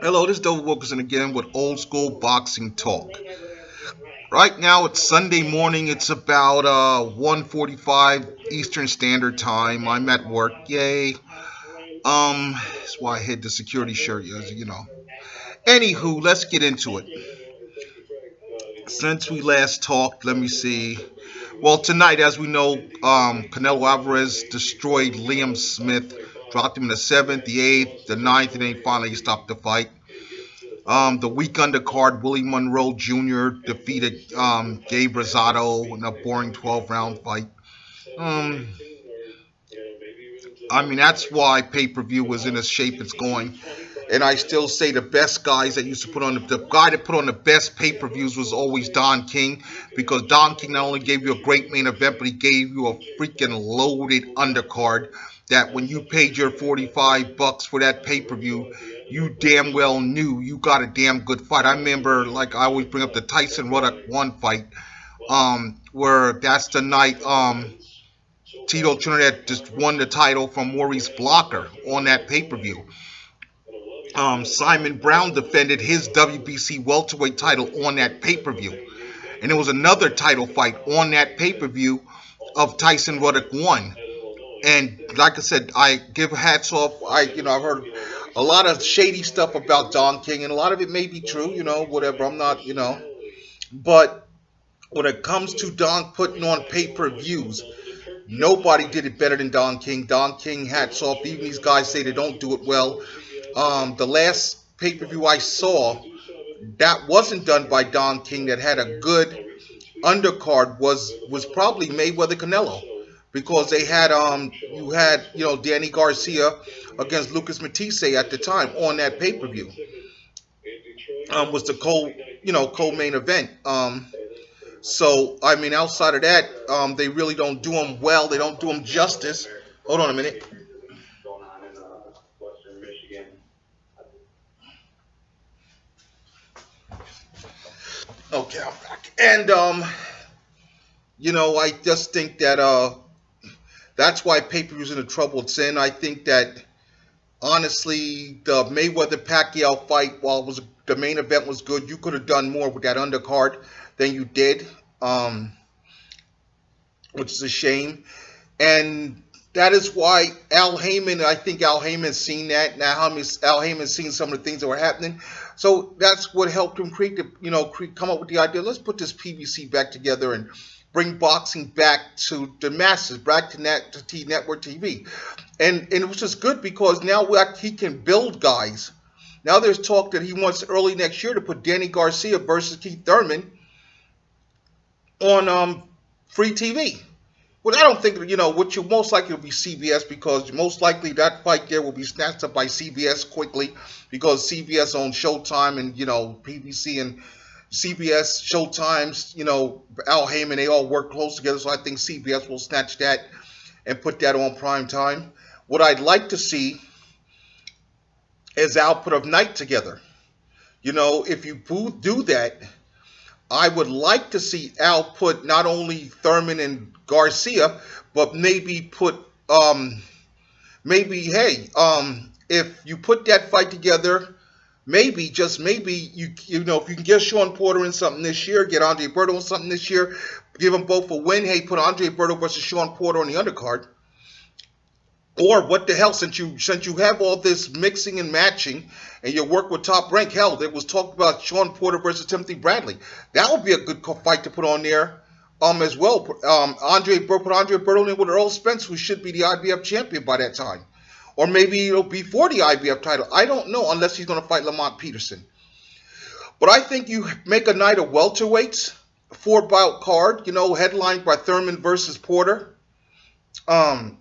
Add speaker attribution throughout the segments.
Speaker 1: Hello, this is Doe Wilkerson again with Old School Boxing Talk. Right now it's Sunday morning. It's about 1:45 Eastern Standard Time. I'm at work. Yay. That's why I hid the security shirt, as you know. Anywho, let's get into it. Since we last talked, let me see. Well, tonight, as we know, Canelo Alvarez destroyed Liam Smith, dropped him in the seventh, the eighth, the ninth, and then finally he stopped the fight. The week undercard, Willie Monroe Jr. defeated Gabe Rosado in a boring 12-round fight. Um, I mean, that's why pay-per-view was in the shape it's going. And I still say the best guys that used to put on the guy that put on the best pay-per-views was always Don King, because Don King not only gave you a great main event, but he gave you a freaking loaded undercard that when you paid your $45 for that pay-per-view, you damn well knew you got a damn good fight. I remember, like I always bring up the Tyson Ruddock 1 fight, where that's the night Tito Trinidad just won the title from Maurice Blocker on that pay-per-view. Simon Brown defended his WBC welterweight title on that pay-per-view. And there was another title fight on that pay-per-view of Tyson Ruddock 1. And like I said, I give hats off. I've heard a lot of shady stuff about Don King, and a lot of it may be true, whatever. I'm not, But when it comes to Don putting on pay-per-views, nobody did it better than Don King. Don King, hats off. Even these guys say they don't do it well. The last pay-per-view I saw that wasn't done by Don King that had a good undercard was probably Mayweather Canelo, because they had Danny Garcia against Lucas Matisse at the time on that pay-per-view. Was the co-main event. So I mean, outside of that, they really don't do them well. They don't do them justice. Hold on a minute. Okay, I'm back. And I just think that that's why pay-per-view's in the trouble it's in. I think that honestly, the Mayweather Pacquiao fight, while the main event was good, you could have done more with that undercard than you did, which is a shame. And that is why I think Al Heyman's seen that. Now Al Heyman's seen some of the things that were happening. So that's what helped him come up with the idea. Let's put this PBC back together and bring boxing back to the masses, back to network TV. And it was just good because now he can build guys. Now there's talk that he wants early next year to put Danny Garcia versus Keith Thurman on free TV. Well, I don't think, what you most likely will be CBS, because most likely that fight there will be snatched up by CBS quickly, because CBS owns Showtime, and, PBC and CBS, Showtime's, Al Heyman, they all work close together, so I think CBS will snatch that and put that on prime time. What I'd like to see is output of night together. If you do that, I would like to see Al put not only Thurman and Garcia, but maybe put if you put that fight together, maybe just maybe if you can get Sean Porter in something this year, get Andre Berto in something this year, give them both a win. Hey, put Andre Berto versus Sean Porter on the undercard. Or what the hell, since you have all this mixing and matching and you work with Top Rank, hell, there was talked about Sean Porter versus Timothy Bradley. That would be a good fight to put on there as well. Put Andre Berto in with Earl Spence, who should be the IBF champion by that time. Or maybe it'll be for the IBF title. I don't know, unless he's going to fight Lamont Peterson. But I think you make a night of welterweights, 4-bout card, headlined by Thurman versus Porter. I'm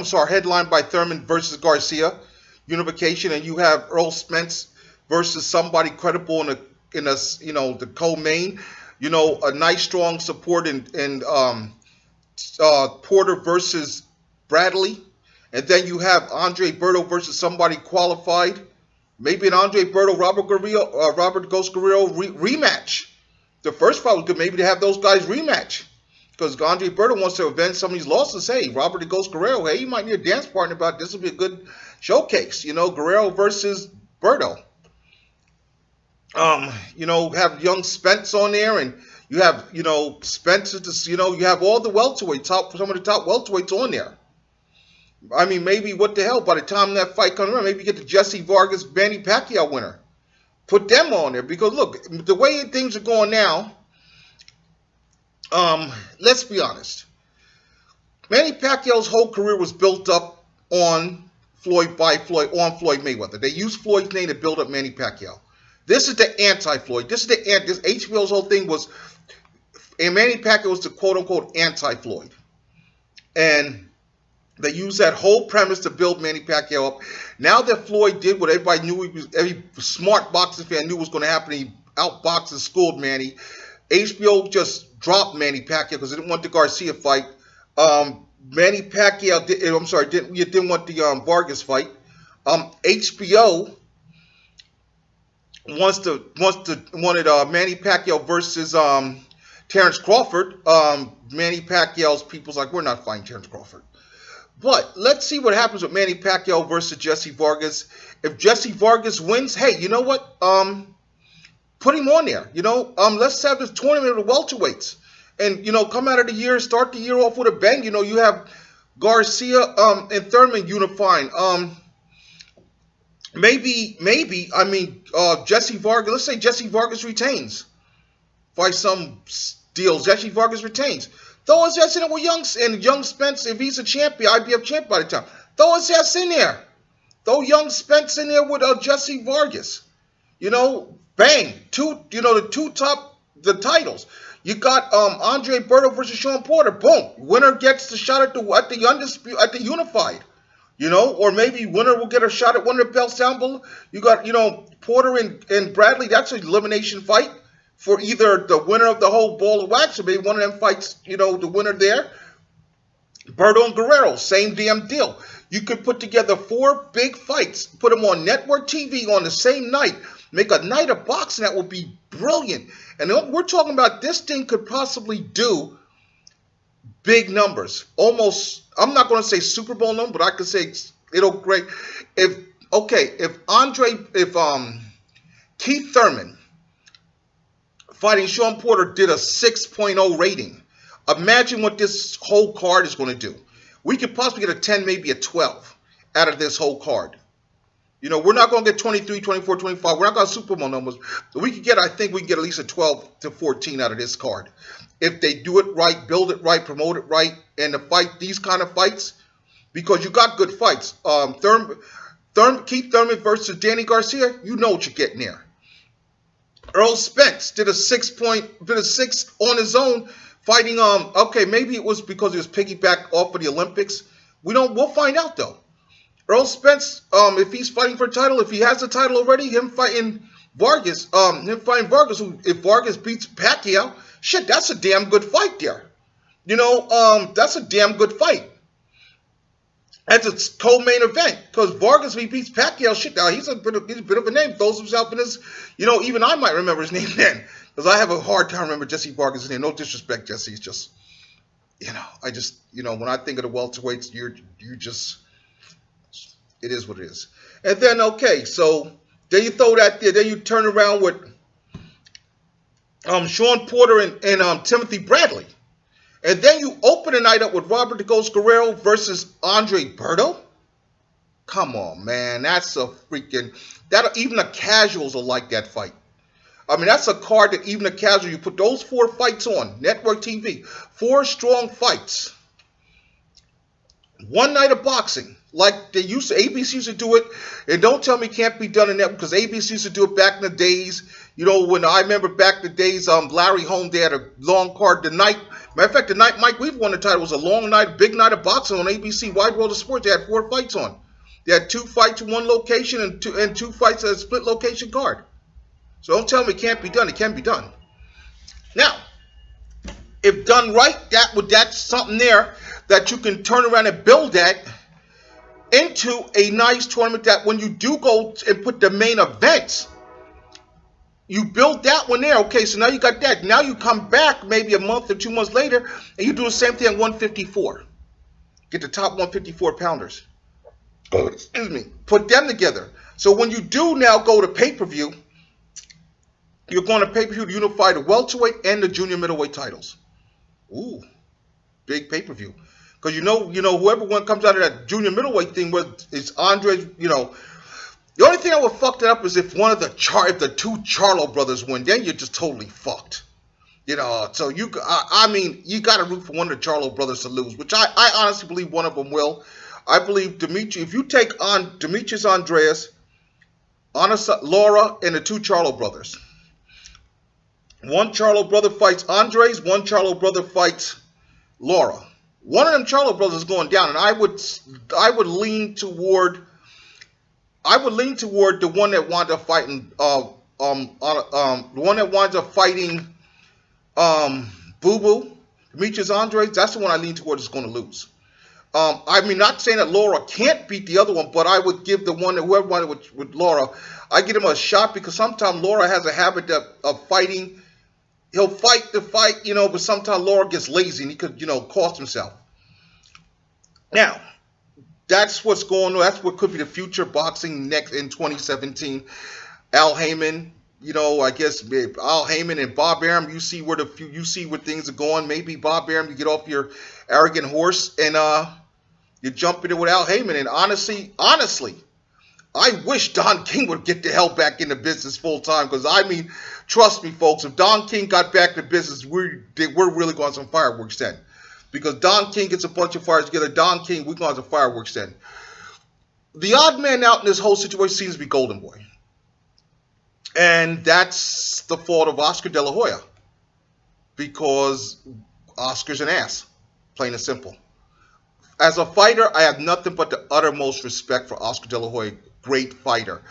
Speaker 1: sorry, headlined by Thurman versus Garcia, unification, and you have Earl Spence versus somebody credible in the co-main, a nice strong support in Porter versus Bradley, and then you have Andre Berto versus somebody qualified, maybe an Andre Berto Robert Ghost Guerrero rematch. The first fight was good, maybe to have those guys rematch. Because Andre Berto wants to avenge some of these losses. Hey, Robert the Ghost Guerrero, hey, you might need a dance partner, but this will be a good showcase. You know, Guerrero versus Berto. You know, have young Spence on there, and you have, you know, Spence. You know, you have all the welterweights, some of the top welterweights on there. I mean, maybe what the hell? By the time that fight comes around, maybe you get the Jesse Vargas, Manny Pacquiao winner. Put them on there, because look, the way things are going now. Let's be honest. Manny Pacquiao's whole career was built up on Floyd Mayweather. They used Floyd's name to build up Manny Pacquiao. This is the anti-Floyd. This HBO's whole thing was, and Manny Pacquiao was the quote-unquote anti-Floyd. And they used that whole premise to build Manny Pacquiao up. Now that Floyd did what everybody knew, every smart boxing fan knew was going to happen, he outboxed and schooled Manny. HBO just dropped Manny Pacquiao because they didn't want the Garcia fight. Manny Pacquiao didn't want the Vargas fight. HBO wanted Manny Pacquiao versus Terrence Crawford. Manny Pacquiao's people's like, we're not fighting Terrence Crawford. But let's see what happens with Manny Pacquiao versus Jesse Vargas. If Jesse Vargas wins, hey, you know what? Put him on there. You know, let's have this tournament of the welterweights, and you know, come out of the year, start the year off with a bang. You know, you have Garcia and Thurman unifying. Maybe. I mean, Jesse Vargas. Let's say Jesse Vargas retains. By some deals, Jesse Vargas retains. Throw his ass in there with young Spence. If he's a champion, IBF champ by the time. Throw his ass in there. Throw young Spence in there with Jesse Vargas. You know, bang. The two top titles. You got Andre Berto versus Sean Porter. Boom. Winner gets the shot at the unified. You know, or maybe winner will get a shot at one of the belts down below. You got, you know, Porter and Bradley. That's an elimination fight for either the winner of the whole ball of wax, or maybe one of them fights, you know, the winner there. Berto and Guerrero, same damn deal. You could put together 4 big fights, put them on network TV on the same night, make a night of boxing that would be brilliant. And we're talking about this thing could possibly do big numbers. Almost, I'm not going to say Super Bowl number, but I could say it'll great. If Keith Thurman fighting Sean Porter did a 6.0 rating, imagine what this whole card is going to do. We could possibly get a 10, maybe a 12 out of this whole card. You know, we're not going to get 23, 24, 25. We're not going to Super Bowl numbers. But I think we can get at least a 12 to 14 out of this card. If they do it right, build it right, promote it right, and to fight these kind of fights, because you got good fights. Keith Thurman versus Danny Garcia, you know what you're getting there. Earl Spence did a 6 on his own, fighting okay, maybe it was because he was piggyback off of the Olympics. We'll find out though. Earl Spence, if he's fighting for a title, if he has the title already, him fighting Vargas, if Vargas beats Pacquiao, shit, that's a damn good fight there. You know, that's a damn good fight. That's a co-main event, because Vargas, if he beats Pacquiao, shit, now he's a bit of a name. Throws himself in his, you know, even I might remember his name then, because I have a hard time remembering Jesse Vargas' name. No disrespect, Jesse. It's just, you know, when I think of the welterweights, you just, it is what it is. And then, okay, so then you throw that there. Then you turn around with Sean Porter and Timothy Bradley. And then you open the night up with Robert the Ghost Guerrero versus Andre Berto. Come on, man. That's a freaking... even the casuals will like that fight. I mean, that's a card that even the casual... You put those 4 fights on network TV. 4 strong fights. One night of boxing. Like ABC used to do it. And don't tell me it can't be done in network, because ABC used to do it back in the days. You know, when I remember back in the days, Larry Holmes, they had a long card. Matter of fact, the night Mike Weaver won the title was a long night, big night of boxing on ABC, Wide World of Sports. They had 4 fights on. They had 2 fights in one location and two fights at a split location card. So don't tell me it can't be done. It can be done. Now, if done right, that's something there that you can turn around and build that into a nice tournament that when you do go and put the main events, you build that one there. Okay, so now you got that. Now you come back maybe a month or 2 months later, and you do the same thing at 154. Get the top 154 pounders. excuse me, put them together. So when you do now go to pay-per-view, you're going to pay-per-view to unify the welterweight and the junior middleweight titles. Ooh, big pay-per-view. Because you know, whoever one comes out of that junior middleweight thing with is Andres, the only thing that would fuck that up is if if the two Charlo brothers win, then you're just totally fucked. So you got to root for one of the Charlo brothers to lose, which I honestly believe one of them will. I believe if you take on Demetrius Andreas, Laura, and the two Charlo brothers. One Charlo brother fights Andres, one Charlo brother fights Laura. One of them Charlo brothers is going down, and I would lean toward the one that winds up fighting Boo Boo, Demetrius Andres. That's the one I lean toward is going to lose. Not saying that Laura can't beat the other one, but I would give the one that whoever won with Laura, I give him a shot because sometimes Laura has a habit of fighting. He'll fight the fight, but sometimes Laura gets lazy and he could, cost himself. Now, that's what's going on. That's what could be the future boxing next in 2017. Al Heyman, I guess Al Heyman and Bob Arum. You see where things are going. Maybe Bob Arum, you get off your arrogant horse and you jump into with Al Heyman. And honestly, I wish Don King would get the hell back into business full time. Because trust me, folks, if Don King got back to business, we're really going to some fireworks then. Because Don King gets a bunch of fires together. Don King, we're going to some fireworks then. The odd man out in this whole situation seems to be Golden Boy. And that's the fault of Oscar De La Hoya. Because Oscar's an ass. Plain and simple. As a fighter, I have nothing but the uttermost respect for Oscar De La Hoya. Great fighter.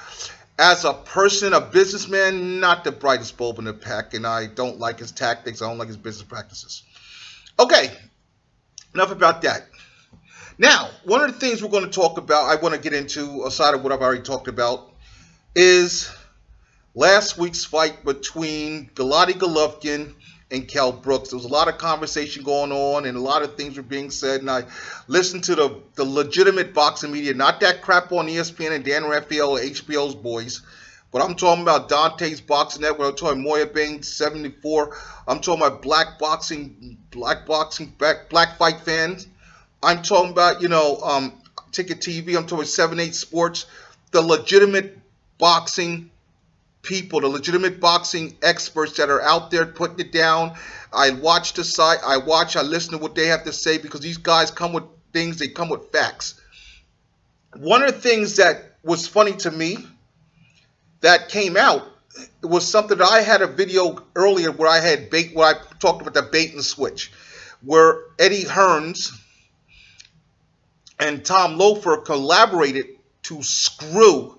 Speaker 1: As a person, a businessman, not the brightest bulb in the pack. And I don't like his tactics. I don't like his business practices. Okay. Enough about that. Now, one of the things we're going to talk about, I want to get into, aside of what I've already talked about, is last week's fight between Gennady Golovkin and Kell Brooks. There was a lot of conversation going on and a lot of things were being said, and I listened to the legitimate boxing media, not that crap on ESPN and Dan Rafael or HBO's boys, but I'm talking about Dante's Boxing Network. I'm talking Moya Bain 74. I'm talking about black fight fans. I'm talking about, Ticket TV. I'm talking about 7-8 Sports. The legitimate boxing people, the legitimate boxing experts that are out there putting it down. I watch the site. I listen to what they have to say because these guys come with things. They come with facts. One of the things that was funny to me that came out was something that I had a video earlier where I talked about the bait and switch, where Eddie Hearns and Tom Loeffler collaborated to screw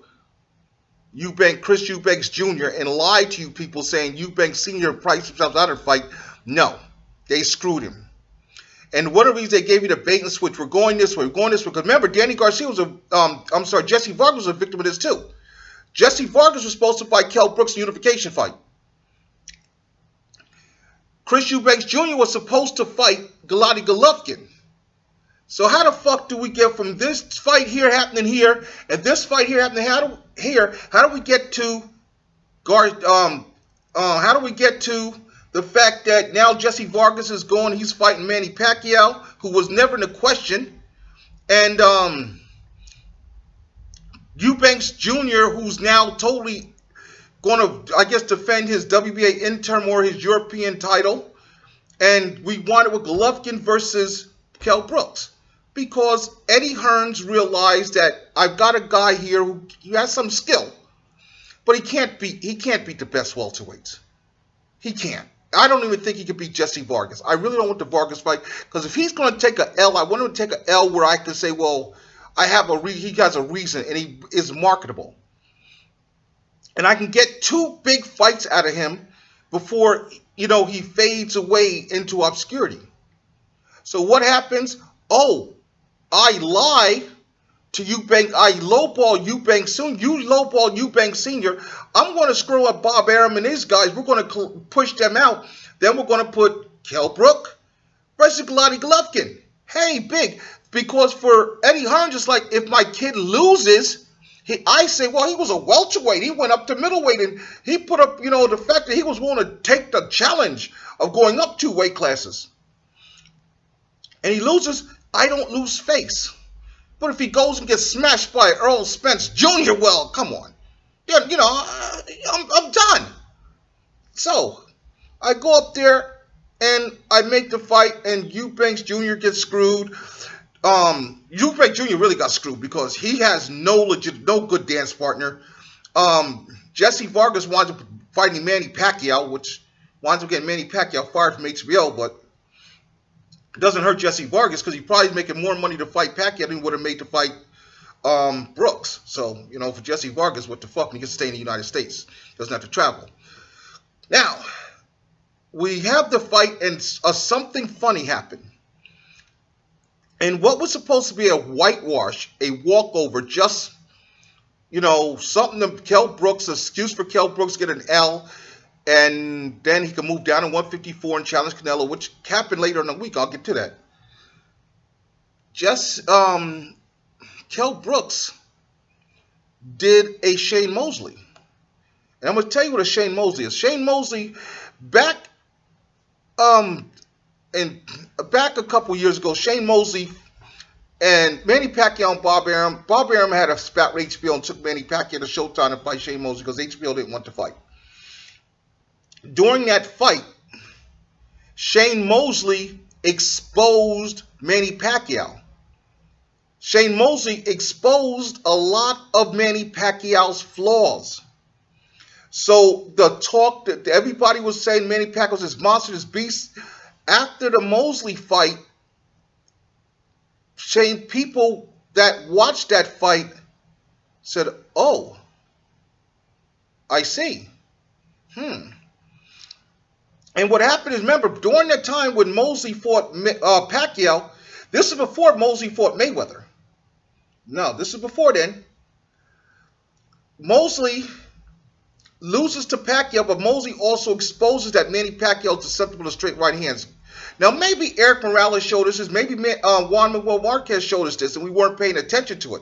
Speaker 1: Chris Eubanks Jr. and lied to you people saying Eubanks Sr. priced himself out of the fight. No, they screwed him. And one of the reasons they gave you the bait and switch, we're going this way, because remember, Danny Garcia was Jesse Vargas was a victim of this too. Jesse Vargas was supposed to fight Kell Brooks in the unification fight. Chris Eubanks Jr. was supposed to fight Gennady Golovkin. So how the fuck do we get from this fight here happening here and this fight here happening here? How do we get to how do we get to the fact that now Jesse Vargas is going? He's fighting Manny Pacquiao, who was never in the question, and Eubanks Jr., who's now totally going to, I guess, defend his WBA interim or his European title. And we wanted with Golovkin versus Kell Brooks. Because Eddie Hearns realized that I've got a guy here who has some skill. But he can't beat the best welterweights. He can't. I don't even think he could beat Jesse Vargas. I really don't want the Vargas fight. Because if he's going to take an L, I want him to take an L where I can say, well, he has a reason and he is marketable. And I can get two big fights out of him before, he fades away into obscurity. So what happens? Oh, I lie to Eubanks. I lowball Eubanks soon. You lowball Eubanks Sr. I'm going to screw up Bob Arum and his guys. We're going to push them out. Then we're going to put Kell Brook versus Gennady Golovkin. Hey, big. Because for Eddie Hearn, just like if my kid loses, I say, well, he was a welterweight. He went up to middleweight, and he put up, the fact that he was willing to take the challenge of going up 2 weight classes. And he loses, I don't lose face. But if he goes and gets smashed by Earl Spence Jr., well, come on. I'm done. So I go up there and I make the fight, and Eubanks Jr. gets screwed. Eubanks Jr. really got screwed because he has no good dance partner. Jesse Vargas winds up fighting Manny Pacquiao, which winds up getting Manny Pacquiao fired from HBO, but it doesn't hurt Jesse Vargas because he's probably making more money to fight Pacquiao than he would have made to fight Brooks. So, for Jesse Vargas, what the fuck? He can stay in the United States. Doesn't have to travel. Now, we have the fight, and something funny happened. And what was supposed to be a whitewash, a walkover, just, something to Kell Brooks, excuse for Kell Brooks, get an L, and then he can move down to 154 and challenge Canelo, which happened later in the week. I'll get to that. Just, Kell Brooks did a Shane Mosley. And I'm going to tell you what a Shane Mosley is. Shane Mosley, back a couple years ago, Shane Mosley and Manny Pacquiao and Bob Arum. Bob Arum had a spat with HBO and took Manny Pacquiao to Showtime to fight Shane Mosley because HBO didn't want to fight. During that fight, Shane Mosley exposed Manny Pacquiao. Shane Mosley exposed a lot of Manny Pacquiao's flaws. So the talk that everybody was saying Manny Pacquiao's this monster, this beast. After the Mosley fight, people that watched that fight said, oh, I see. And what happened is, remember, during that time when Mosley fought Pacquiao, this is before Mosley fought Mayweather. No, this is before then. Mosley loses to Pacquiao, but Mosley also exposes that Manny Pacquiao is susceptible to straight right hands. Now, maybe Eric Morales showed us this. Maybe Juan Manuel Marquez showed us this, and we weren't paying attention to it.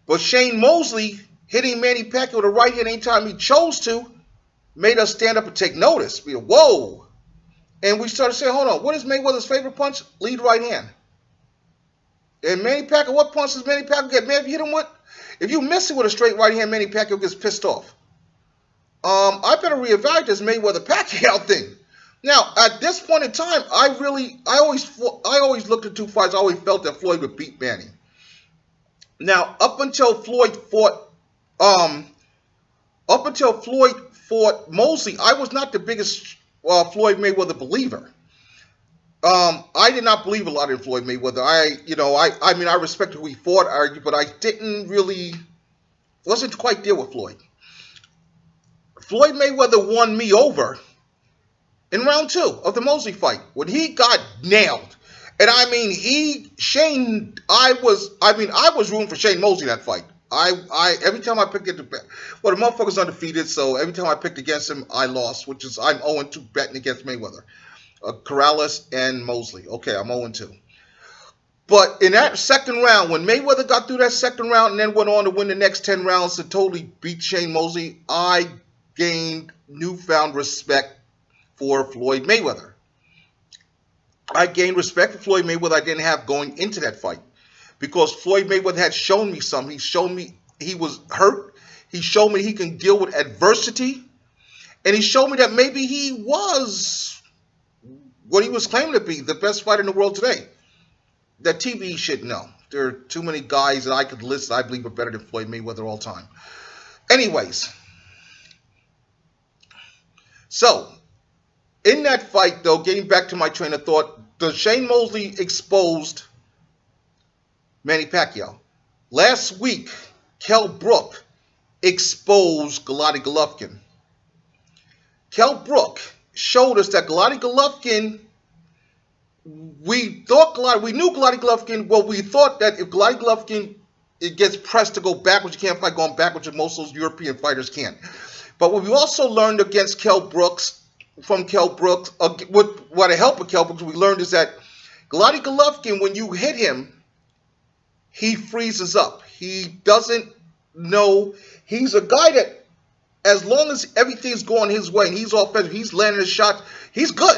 Speaker 1: But Shane Mosley hitting Manny Pacquiao with a right hand anytime he chose to made us stand up and take notice. We go, whoa. And we started saying, hold on, what is Mayweather's favorite punch? Lead right hand. And Manny Pacquiao, what punch does Manny Pacquiao get? Man, if you hit him with, if you miss it with a straight right hand, Manny Pacquiao gets pissed off. I better reevaluate this Mayweather-Pacquiao thing. Now, at this point in time, I always looked at 2 fights. I always felt that Floyd would beat Manny. Now, up until Floyd fought Mosley, I was not the biggest Floyd Mayweather believer. I did not believe a lot in Floyd Mayweather. I respect who he fought, but I wasn't quite there with Floyd. Floyd Mayweather won me over in round 2 of the Mosley fight when he got nailed. And I was rooting for Shane Mosley in that fight. Every time I picked it, the motherfucker's undefeated, so every time I picked against him, I lost, which is I'm 0-2 betting against Mayweather. Corrales and Mosley. Okay, I'm 0-2. But in that second round, when Mayweather got through that second round and then went on to win the next 10 rounds to totally beat Shane Mosley, I gained newfound respect for Floyd Mayweather. I gained respect for Floyd Mayweather I didn't have going into that fight. Because Floyd Mayweather had shown me something. He showed me he was hurt. He showed me he can deal with adversity. And he showed me that maybe he was what he was claiming to be, the best fighter in the world today. That TV shit, no. There are too many guys that I could list that I believe are better than Floyd Mayweather all time. Anyways. So, in that fight, though, getting back to my train of thought, the Shane Mosley exposed Manny Pacquiao. Last week, Kell Brook exposed Gennady Golovkin. Kell Brook showed us that Gennady Golovkin, we knew Gennady Golovkin, well, we thought that if Gennady Golovkin it gets pressed to go backwards, you can't fight going backwards, and most of those European fighters can't. But what we also learned against Kell Brooks, with the help of Kell Brooks, we learned is that
Speaker 2: Gennady Golovkin, when you hit him, he freezes up. He doesn't know. He's a guy that, as long as everything's going his way and he's offensive, he's landing a shot, he's good.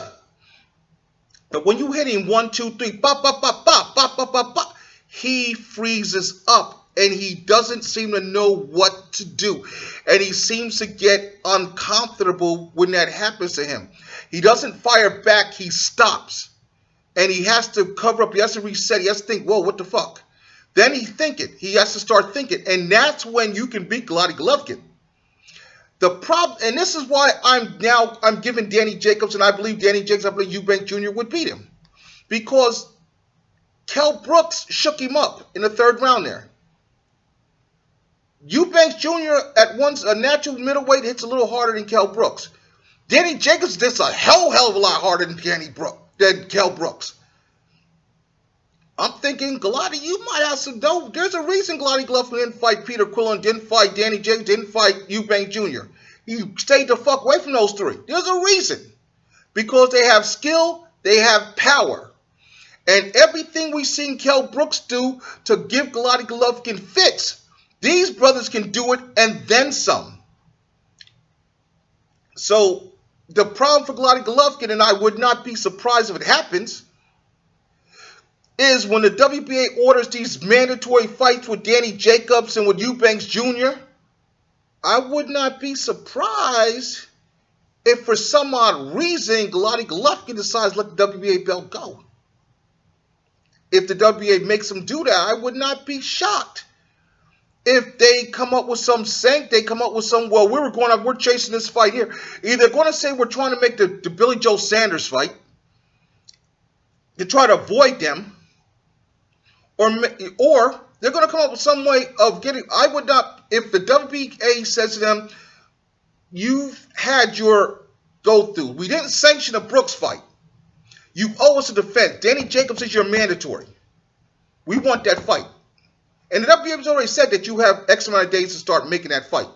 Speaker 2: But when you hit him 1, 2, 3, pop, pop, pop, pop, pop, pop, pop, pop, he freezes up. And he doesn't seem to know what to do. And he seems to get uncomfortable when that happens to him. He doesn't fire back. He stops. And he has to cover up. He has to reset. He has to think, whoa, what the fuck? Then he thinking. He has to start thinking. And that's when you can beat Gennady Golovkin. The problem, and this is why I'm giving Danny Jacobs, and I believe Danny Jacobs, I believe Eubank Jr. would beat him. Because Kell Brooks shook him up in the 3rd round there. Eubanks Jr. at once a natural middleweight hits a little harder than Kell Brooks. Danny Jacobs hits a hell of a lot harder than Kell Brooks. I'm thinking, Gennady, you might have some dope. There's a reason Gennady Golovkin didn't fight Peter Quillin, didn't fight Danny Jacobs, didn't fight Eubank Jr. He stayed the fuck away from those 3. There's a reason. Because they have skill, they have power. And everything we've seen Kell Brooks do to give Gennady Golovkin fits, these brothers can do it and then some. So the problem for Gennady Golovkin, and I would not be surprised if it happens, is when the WBA orders these mandatory fights with Danny Jacobs and with Eubanks Jr., I would not be surprised if for some odd reason Gennady Golovkin decides to let the WBA belt go. If the WBA makes him do that, I would not be shocked. If they come up with some they come up with some, well, we're chasing this fight here. Either they're going to say we're trying to make the Billy Joe Sanders fight to try to avoid them, or they're going to come up with some way of getting, I would not, if the WBA says to them, you've had your go-through. We didn't sanction a Brooks fight. You owe us a defense. Danny Jacobs is your mandatory. We want that fight. And the WBA has already said that you have X amount of days to start making that fight.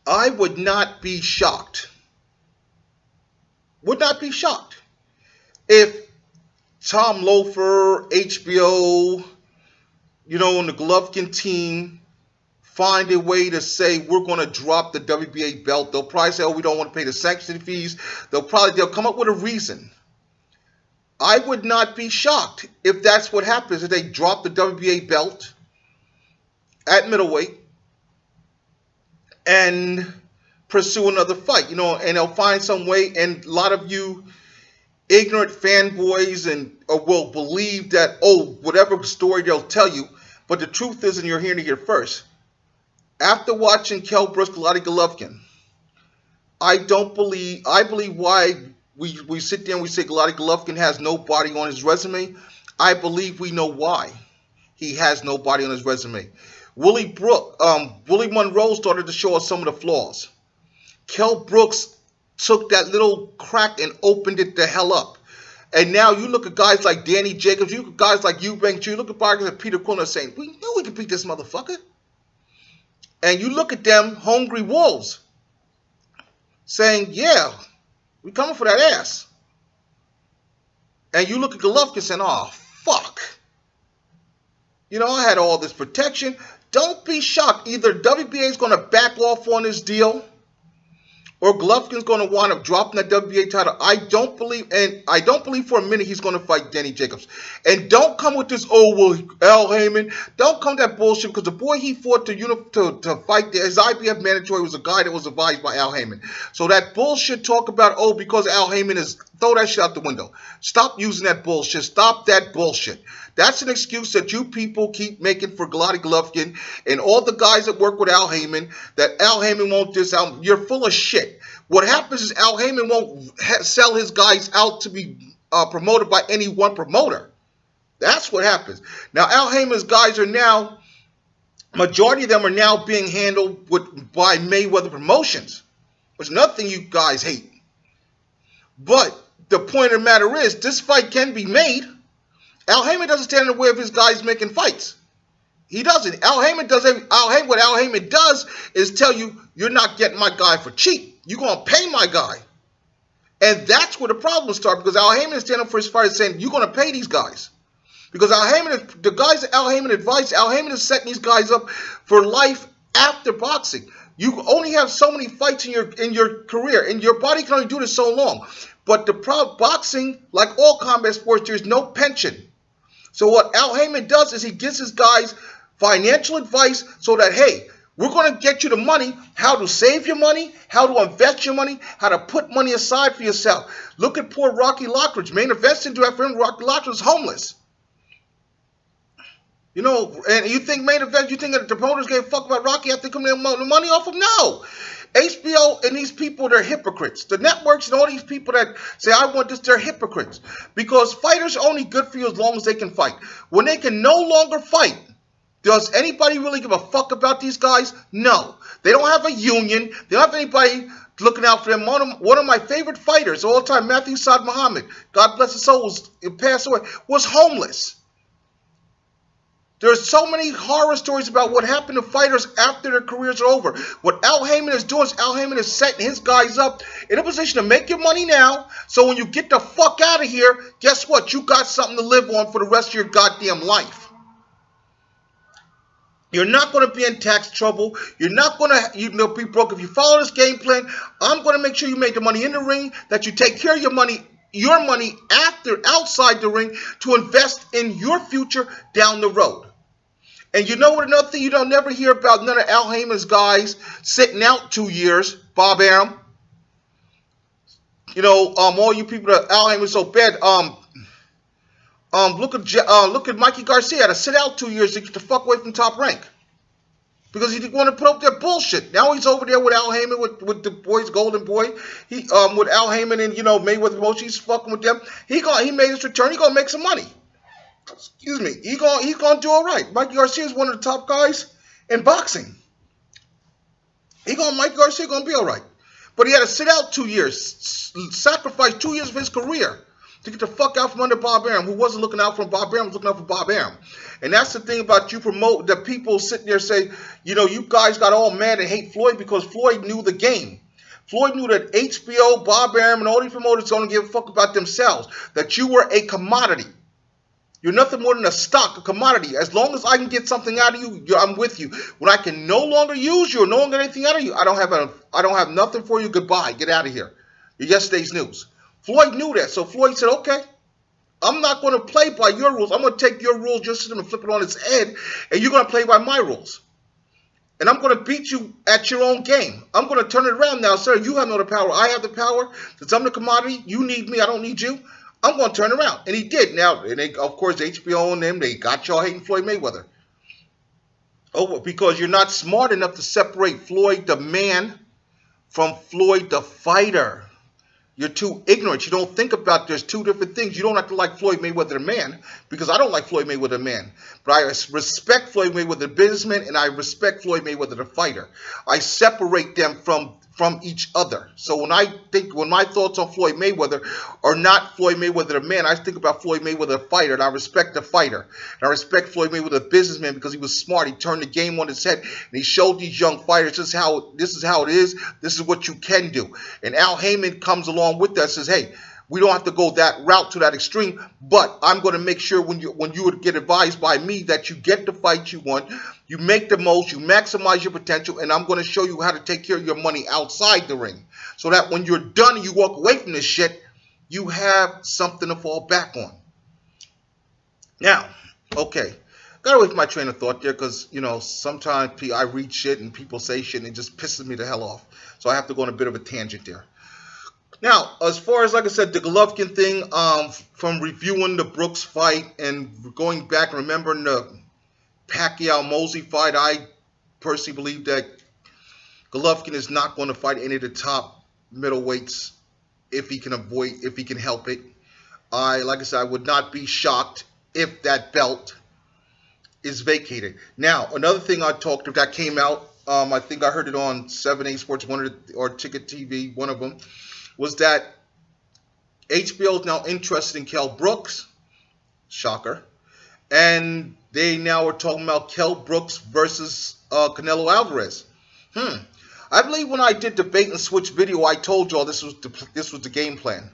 Speaker 2: I would not be shocked. Would not be shocked if Tom Loeffler, HBO, and the Golovkin team find a way to say we're going to drop the WBA belt. They'll probably say, oh, we don't want to pay the sanction fees. They'll come up with a reason. I would not be shocked if that's what happens, if they drop the WBA belt at middleweight and pursue another fight, and they'll find some way, and a lot of you ignorant fanboys will believe that, whatever story they'll tell you, but the truth is, and you're hearing it here first, after watching Kell Brooks, Gennady Golovkin, I believe why we sit there and we say Gennady Golovkin has nobody on his resume. I believe we know why he has nobody on his resume. Willie Monroe started to show us some of the flaws. Kell Brooks took that little crack and opened it the hell up. And now you look at guys like Danny Jacobs, you look at guys like Eubank Jr., you look at guys like Peter Quillin saying, we knew we could beat this motherfucker. And you look at them, hungry wolves, saying, yeah, we coming for that ass. And you look at Golovkin saying, oh, fuck. I had all this protection. Don't be shocked. Either WBA is going to back off on this deal, or Golovkin's going to wind up dropping that WBA title. I don't believe for a minute he's going to fight Danny Jacobs. And don't come with this, Al Haymon. Don't come with that bullshit, because the boy he fought to fight his IBF mandatory was a guy that was advised by Al Haymon. So that bullshit talk about, because Al Haymon is, throw that shit out the window. Stop using that bullshit. Stop that bullshit. That's an excuse that you people keep making for Gennady Golovkin and all the guys that work with Al Haymon, that Al Haymon won't disarm. You're full of shit. What happens is Al Haymon won't sell his guys out to be promoted by any one promoter. That's what happens. Now, Al Haymon's guys are now, majority of them are now being handled by Mayweather Promotions, which is another thing you guys hate. But the point of the matter is, this fight can be made. Al Haymon doesn't stand in the way of his guys making fights. He doesn't. What Al Haymon does is tell you, you're not getting my guy for cheap. You're going to pay my guy. And that's where the problems start, because Al Heyman is standing up for his fighters saying, you're going to pay these guys. Because Al Heyman, the guys that Al Heyman advised, Al Heyman is setting these guys up for life after boxing. You only have so many fights in your career, and your body can only do this so long. But the problem, boxing, like all combat sports, there's no pension. So what Al Heyman does is he gives his guys financial advice so that, hey, we're going to get you the money, how to save your money, how to invest your money, how to put money aside for yourself. Look at poor Rocky Lockridge. Main Event didn't do that for him. Rocky Lockridge was homeless. You know, and you think Main Event, you think that the promoters gave a fuck about Rocky after coming the money off him? No. HBO and these people, they're hypocrites. The networks and all these people that say, I want this, they're hypocrites. Because fighters are only good for you as long as they can fight. When they can no longer fight, does anybody really give a fuck about these guys? No. They don't have a union. They don't have anybody looking out for them. One of my favorite fighters of all time, Matthew Saad Muhammad, God bless his soul, passed away, was homeless. There's so many horror stories about what happened to fighters after their careers are over. What Al Heyman is doing is Al Heyman is setting his guys up in a position to make your money now, so when you get the fuck out of here, guess what? You got something to live on for the rest of your goddamn life. You're not going to be in tax trouble. You're not going to be broke. If you follow this game plan, I'm going to make sure you make the money in the ring, that you take care of your money outside the ring to invest in your future down the road. And you know what, another thing you don't never hear about, none of Al Heyman's guys sitting out 2 years, Bob Arum. You know, all you people that Al Heyman's so bad, look at Mikey Garcia, had to sit out 2 years to get the fuck away from Top Rank. Because he didn't want to put up that bullshit. Now he's over there with Al Heyman, with the boys, Golden Boy. He with Al Heyman and, you know, Mayweather Promotions, he's fucking with them. He made his return. He gonna make some money. Excuse me. He gonna do all right. Mikey Garcia is one of the top guys in boxing. Mikey Garcia gonna be all right. But he had to sit out 2 years, sacrifice 2 years of his career to get the fuck out from under Bob Arum, who wasn't looking out for Bob Arum, was looking out for Bob Arum. And that's the thing about you promote, that people sitting there say, you know, you guys got all mad and hate Floyd because Floyd knew the game. Floyd knew that HBO, Bob Arum, and all these promoters don't give a fuck about themselves, that you were a commodity. You're nothing more than a stock, a commodity. As long as I can get something out of you, I'm with you. When I can no longer use you or no longer get anything out of you, I don't have nothing for you. Goodbye. Get out of here. You're yesterday's news. Floyd knew that, so Floyd said, okay, I'm not going to play by your rules. I'm going to take your rules, your system, and flip it on its head, and you're going to play by my rules. And I'm going to beat you at your own game. I'm going to turn it around now, sir. You have no power. I have the power. Since I'm the commodity, you need me. I don't need you. I'm going to turn around. And he did. Now, and they, of course, HBO and them, they got y'all hating Floyd Mayweather. Oh, because you're not smart enough to separate Floyd the man from Floyd the fighter. You're too ignorant. You don't think about there's two different things. You don't have to like Floyd Mayweather the man, because I don't like Floyd Mayweather the man. But I respect Floyd Mayweather the businessman, and I respect Floyd Mayweather the fighter. I separate them from each other. So when my thoughts on Floyd Mayweather are not Floyd Mayweather the man, I think about Floyd Mayweather the fighter, and I respect the fighter. And I respect Floyd Mayweather the businessman because he was smart. He turned the game on its head, and he showed these young fighters this is how it is. This is what you can do. And Al Heyman comes along with that and says, hey, we don't have to go that route to that extreme, but I'm going to make sure when you would get advised by me that you get the fight you want, you make the most, you maximize your potential, and I'm going to show you how to take care of your money outside the ring, so that when you're done and you walk away from this shit, you have something to fall back on. Now, okay, got away from my train of thought there because, you know, sometimes I read shit and people say shit and it just pisses me the hell off, so I have to go on a bit of a tangent there. Now, as far as, like I said, the Golovkin thing, from reviewing the Brooks fight and going back and remembering the Pacquiao-Mosley fight, I personally believe that Golovkin is not going to fight any of the top middleweights if he can help it. Like I said, I would not be shocked if that belt is vacated. Now, another thing that came out, I think I heard it on 7-8 Sports, or Ticket TV, one of them, was that HBO is now interested in Kell Brooks. Shocker. And they now are talking about Kell Brooks versus Canelo Alvarez. I believe when I did the bait and switch video, I told y'all this was the game plan.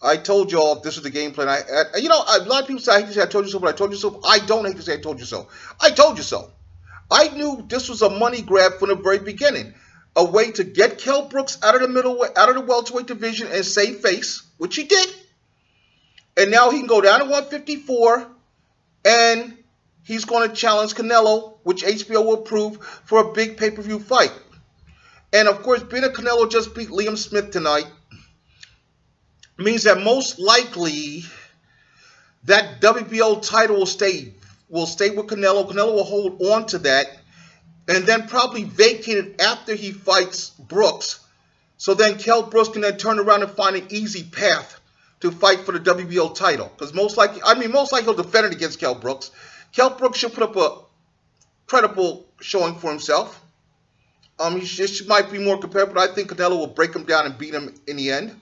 Speaker 2: I told y'all this was the game plan. You know, a lot of people say I hate to say I told you so, but I told you so. I don't hate to say I told you so. I told you so. I knew this was a money grab from the very beginning, a way to get Kell Brooks out of the welterweight division and save face, which he did. And now he can go down to 154, and he's going to challenge Canelo, which HBO will approve, for a big pay-per-view fight. And of course, being that Canelo just beat Liam Smith tonight means that most likely that WBO title will stay with Canelo. Canelo will hold on to that and then probably vacate it after he fights Brooks. So then Kell Brooks can then turn around and find an easy path to fight for the WBO title. Because most likely he'll defend it against Kell Brooks. Kell Brooks should put up a credible showing for himself. He just might be more competitive, but I think Canelo will break him down and beat him in the end.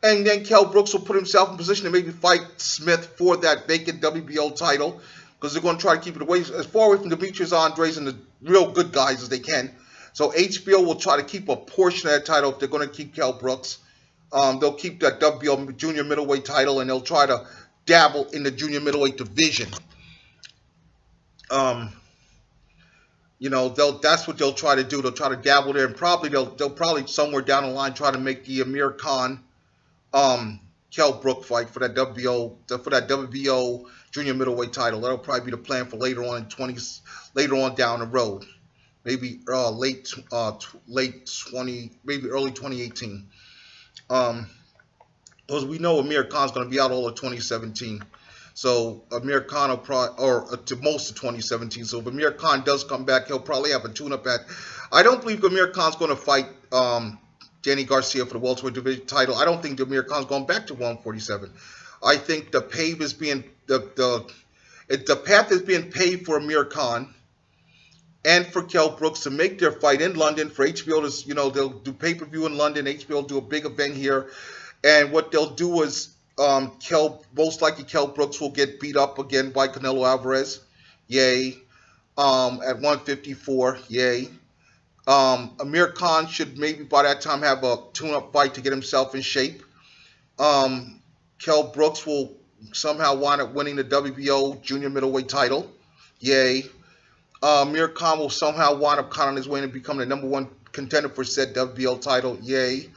Speaker 2: And then Kell Brooks will put himself in position to maybe fight Smith for that vacant WBO title, because they're going to try to keep it away as far away from Demetrius Andres and the real good guys as they can. So HBO will try to keep a portion of that title if they're going to keep Kell Brooks. They'll keep that WBO junior middleweight title, and they'll try to dabble in the junior middleweight division. You know, that's what they'll try to do. They'll try to dabble there, and probably they'll probably somewhere down the line try to make the Amir Khan Kell Brook fight for that WBO junior middleweight title. That'll probably be the plan for later on down the road, maybe maybe early 2018. Because we know Amir Khan's going to be out all of 2017. So Amir Khan will probably, or to most of 2017. So if Amir Khan does come back, he'll probably have a tune-up at. I don't believe Amir Khan's going to fight Danny Garcia for the welterweight division title. I don't think Amir Khan's going back to 147. I think the path is being paved for Amir Khan and for Kell Brooks to make their fight in London for HBO to, you know, they'll do pay-per-view in London. HBO will do a big event here, and what they'll do is most likely Kell Brooks will get beat up again by Canelo Alvarez. Yay. At 154. Yay. Amir Khan should maybe by that time have a tune-up fight to get himself in shape. Kell Brooks will somehow wind up winning the WBO junior middleweight title. Yay. Amir Khan will somehow wind up on his way to becoming the #1 contender for said WBO title. Yay.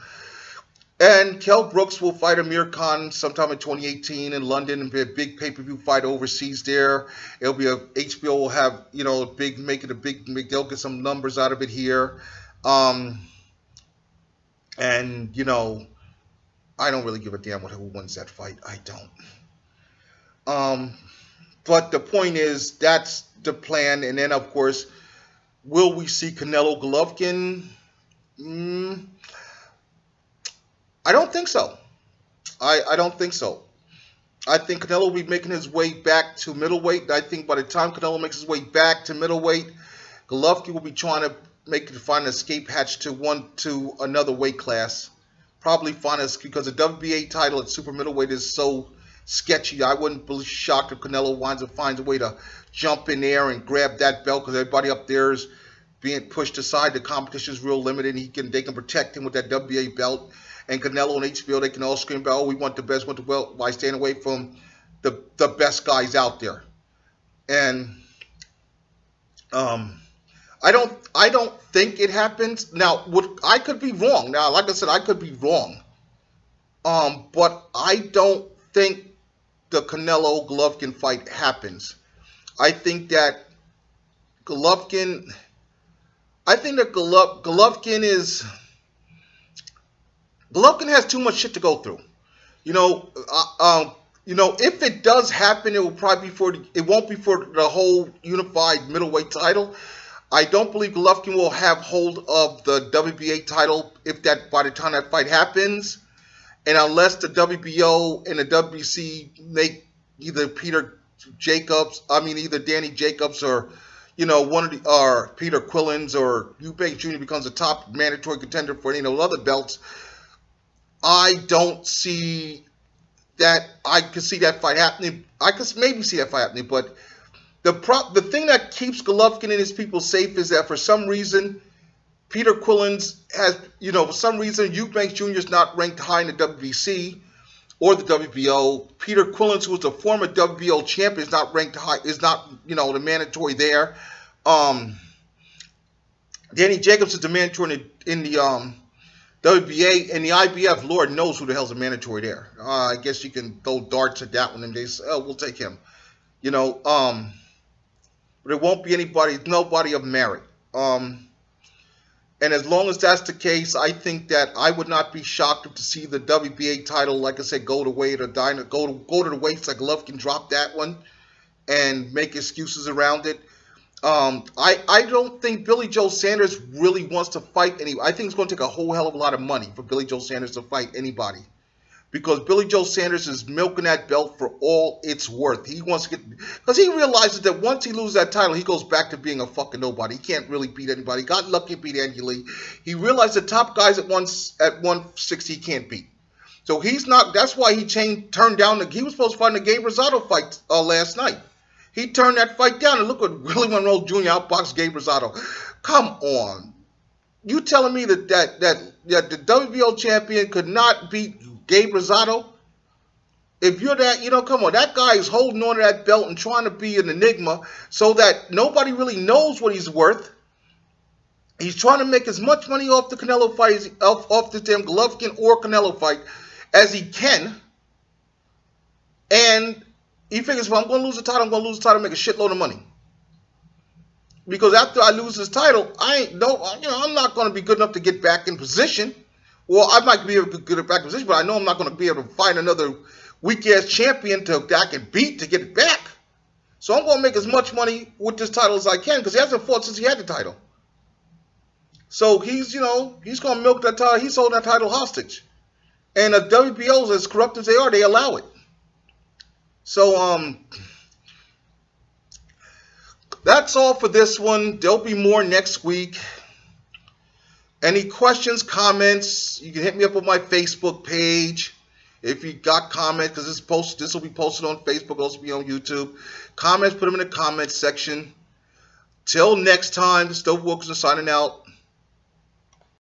Speaker 2: And Kell Brooks will fight Amir Khan sometime in 2018 in London and be a big pay-per-view fight overseas there. It'll be HBO will have, you know, they'll get some numbers out of it here. And, you know, I don't really give a damn who wins that fight. I don't. But the point is, that's the plan. And then, of course, will we see Canelo Golovkin? I don't think so. I don't think so. I think Canelo will be making his way back to middleweight. I think by the time Canelo makes his way back to middleweight, Golovkin will be trying to find an escape hatch to another weight class. Probably because the WBA title at super middleweight is so sketchy. I wouldn't be shocked if Canelo finds a way to jump in there and grab that belt, because everybody up there is being pushed aside. The competition is real limited. They can protect him with that WBA belt. And Canelo and HBO, they can all scream about, oh, we want the best, by staying away from the best guys out there. And I don't think it happens. Now, I could be wrong. Now, like I said, I could be wrong. But I don't think the Canelo Golovkin fight happens. I think that Golovkin has too much shit to go through. You know, if it does happen, it will probably it won't be for the whole unified middleweight title. I don't believe Golovkin will have hold of the WBA title by the time that fight happens, and unless the WBO and the WBC make either Danny Jacobs or, you know, or Peter Quillins or Eubank Jr. becomes a top mandatory contender for any of those other belts. I don't see that. I could see that fight happening. I could maybe see that fight happening, but the thing that keeps Golovkin and his people safe is that for some reason Peter Quillins has, for some reason, Eubanks Jr. is not ranked high in the WBC or the WBO. Peter Quillins, who was the former WBO champion, is not ranked high, is not, the mandatory there. Danny Jacobs is the mandatory in the WBA, and the IBF, Lord knows who the hell's a mandatory there. I guess you can throw darts at that one and they say, oh, we'll take him. But it won't be nobody of merit. And as long as that's the case, I think that I would not be shocked to see the WBA title, like I said, go to weight or go to the weights like Golovkin drop that one and make excuses around it. I don't think Billy Joe Sanders really wants to fight anybody. I think it's going to take a whole hell of a lot of money for Billy Joe Sanders to fight anybody, because Billy Joe Sanders is milking that belt for all it's worth. He wants to because he realizes that once he loses that title, he goes back to being a fucking nobody. He can't really beat anybody. Got lucky to beat Andy Lee. He realized the top guys at 160 he can't beat. So he's not. That's why he turned down. He was supposed to fight in the Gabe Rosado fight last night. He turned that fight down, and look what Willie Monroe Jr. outboxed Gabe Rosado. Come on. You telling me that the WBO champion could not beat Gabe Rosado? If you're that, come on. That guy is holding on to that belt and trying to be an enigma so that nobody really knows what he's worth. He's trying to make as much money off the Canelo fight, off the damn Golovkin or Canelo fight as he can. And he figures, if I'm going to lose the title, I'm going to lose the title and make a shitload of money. Because after I lose this title, I'm not going to be good enough to get back in position. Well, I might be able to get back in position, but I know I'm not going to be able to find another weak-ass champion that I can beat to get it back. So I'm going to make as much money with this title as I can, because he hasn't fought since he had the title. So he's going to milk that title. He's holding that title hostage. And the WBOs, as corrupt as they are, they allow it. So, that's all for this one. There'll be more next week. Any questions, comments, you can hit me up on my Facebook page. If you got comments, because this will be posted on Facebook, also be on YouTube. Comments, put them in the comments section. Till next time, Stover Wilkerson signing out.